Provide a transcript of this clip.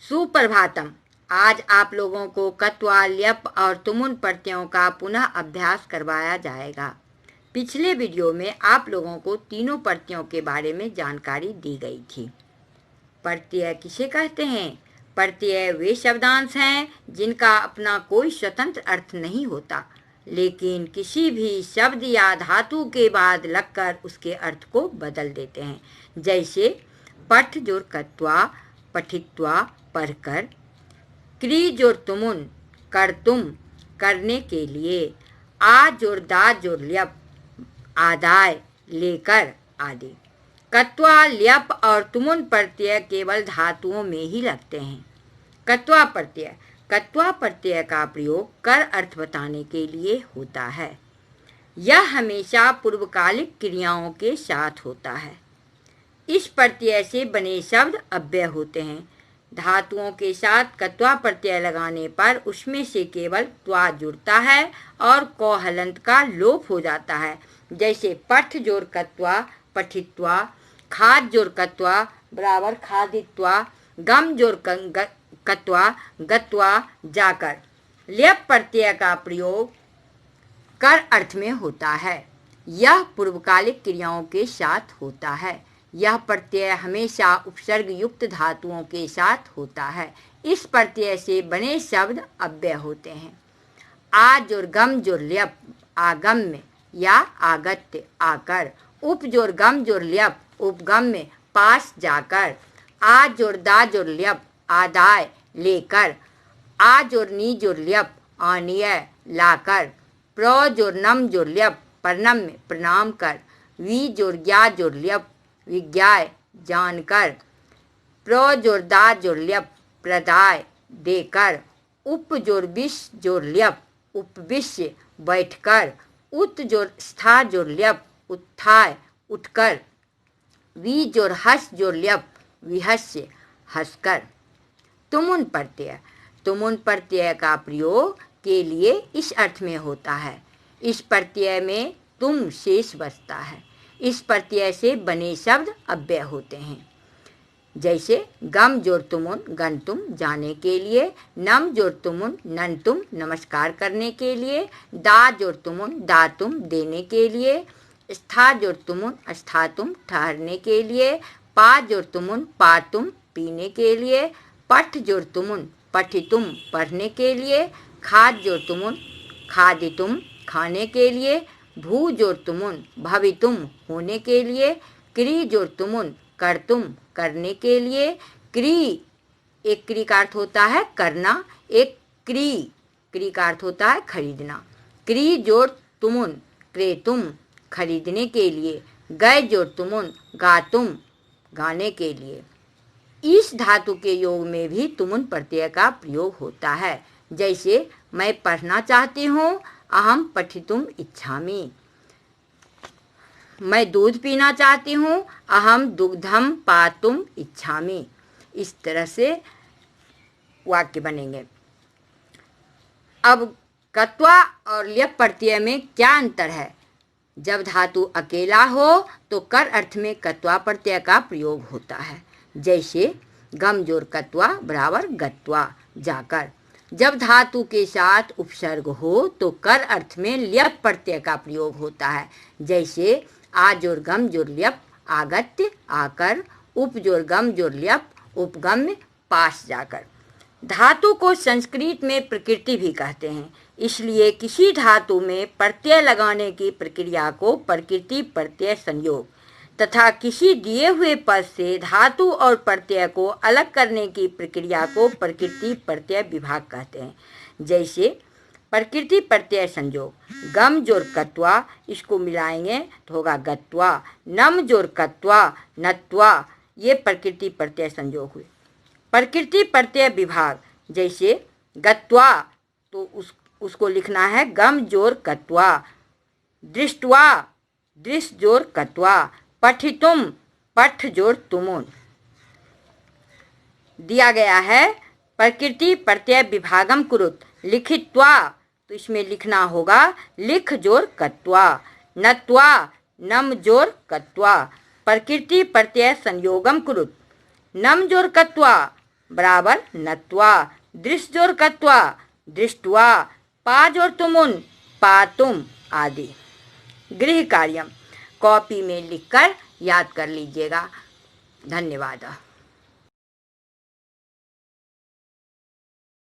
सुप्रभातम। आज आप लोगों को कत्वा, ल्यप और तुमुन प्रत्ययों का पुनः अभ्यास करवाया जाएगा। पिछले वीडियो में आप लोगों को तीनों प्रत्ययों के बारे में जानकारी दी गई थी। प्रत्यय किसे कहते हैं? प्रत्यय वे शब्दांश हैं जिनका अपना कोई स्वतंत्र अर्थ नहीं होता, लेकिन किसी भी शब्द या धातु के बाद लगकर उसके अर्थ को बदल देते हैं। जैसे पठ जोर कत्वा, पठित्वा, पढ़कर। क्री जोर तुमुन, कर तुम, करने के लिए। आ जोर दा जोर ल्यप, आदाय, लेकर आदि। कत्वा, ल्यप और तुमुन प्रत्यय केवल धातुओं में ही लगते हैं। कत्वा प्रत्यय, कत्वा प्रत्यय का प्रयोग कर अर्थ बताने के लिए होता है। यह हमेशा पूर्वकालिक क्रियाओं के साथ होता है। इस प्रत्यय से बने शब्द अव्यय होते हैं। धातुओं के साथ कत्वा प्रत्यय लगाने पर उसमें से केवल त्वा जुड़ता है और कौ हलंत का लोप हो जाता है। जैसे पठ जोर कत्वा, पठित्वा, खाद जोर कत्वा बराबर खादित्वा, गम जोर कत्वा, गत्वा, जाकर। ल्यप प्रत्यय का प्रयोग कर अर्थ में होता है। यह पूर्वकालिक क्रियाओं के साथ होता है। यह प्रत्यय हमेशा उपसर्ग युक्त धातुओं के साथ होता है। इस प्रत्यय से बने शब्द अव्यय होते हैं। आ जोर गम जोर ल्यप, आगम में या आगत्य, आकर। उप जोर गम जोर ल्यप, उपगम में, पास जाकर। आ जोर दा जोर ल्यप, आदाय, लेकर। आ जोर नी जोर ल्यप, आनीय, लाकर। प्र जोर नम जोर ल्यप, प्रनम में, प्रणाम कर। वी जोर ज्ञा जोर ल्यप, विज्ञाय, जानकर। प्र जोर दा जोर ल्यप, प्रदाय, देकर। उप जोर विष जोर ल्यप, उपविश्य, बैठकर। उत जोर स्था जोर ल्यप, उत्थाय, उठकर। वी जोर हस जोर ल्यप, विहस्य, हंसकर। तुमुन प्रत्यय, तुमुन प्रत्यय का प्रयोग के लिए इस अर्थ में होता है। इस प्रत्यय में तुम शेष बचता है। इस प्रत्यय से बने शब्द अव्यय होते हैं। जैसे गम जोर तुमुन, गंतुम, जाने के लिए। नम जोर तुमुन, नंतुम, नमस्कार करने के लिए। दा जोर तुमुन, दातुम, देने के लिए। स्था जोर तुमुन, स्थातुम, ठहरने के लिए। पा जोर तुमुन, पातुम, पीने के लिए। पठ जोर तुमुन, पठितुम, पढ़ने के लिए। खाद जोर तुमुन, खादितुम, खाने के लिए। भू जोर तुमुन, भवितुम, होने के लिए। क्री जोर तुमुन, करतुम, करने के लिए। क्री, एक क्री का अर्थ होता है करना, एक क्री का अर्थ होता है खरीदना। क्री जोर तुमुन, क्रेतुम, खरीदने के लिए। गए जोर तुमुन, गातुम, गाने के लिए। इस धातु के योग में भी तुमुन प्रत्यय का प्रयोग होता है। जैसे मैं पढ़ना चाहती हूँ, अहम पठितुम इच्छामि। मैं दूध पीना चाहती हूँ, अहम दुग्धम पातुम इच्छामि। इस तरह से वाक्य बनेंगे। अब कत्वा और ल्यप प्रत्यय में क्या अंतर है? जब धातु अकेला हो तो कर अर्थ में कत्वा प्रत्यय का प्रयोग होता है। जैसे गम जोर कत्वा बराबर गत्वा, जाकर। जब धातु के साथ उपसर्ग हो तो कर अर्थ में ल्यप प्रत्यय का प्रयोग होता है। जैसे आ जोर गम जोर ल्यप, आगत्य, आकर। उप जोर गम जोर ल्यप, उपगम में, पास जाकर। धातु को संस्कृत में प्रकृति भी कहते हैं। इसलिए किसी धातु में प्रत्यय लगाने की प्रक्रिया को प्रकृति प्रत्यय संयोग तथा किसी दिए हुए पद से धातु और प्रत्यय को अलग करने की प्रक्रिया को प्रकृति प्रत्यय विभाग कहते हैं। जैसे प्रकृति प्रत्यय संयोग, गम जोर कत्वा, इसको मिलाएंगे तो होगा गत्वा। नम जोर कत्वा, नत्वा, ये प्रकृति प्रत्यय संयोग हुए। प्रकृति प्रत्यय विभाग, जैसे गत्वा तो उसको लिखना है गम जोर कत्वा। दृष्टवा, दृष्ट जोर कत्वा। पठितुम, पठ जोर तुमुन। दिया गया है प्रकृति प्रत्यय विभागम कुरुत। लिखित्वा, तो इसमें लिखना होगा लिख जोर कत्वा। नत्वा, नम जोर कत्वा। प्रकृति प्रत्यय संयोगम कुरुत। नम जोर कत्वा, बराबर नत्वा, दृश्य जोड़ कत्वा, दृष्टवा, पा जोड़ तुमुन, पातुम आदि। गृह कार्यम कॉपी में लिखकर याद कर लीजिएगा। धन्यवाद।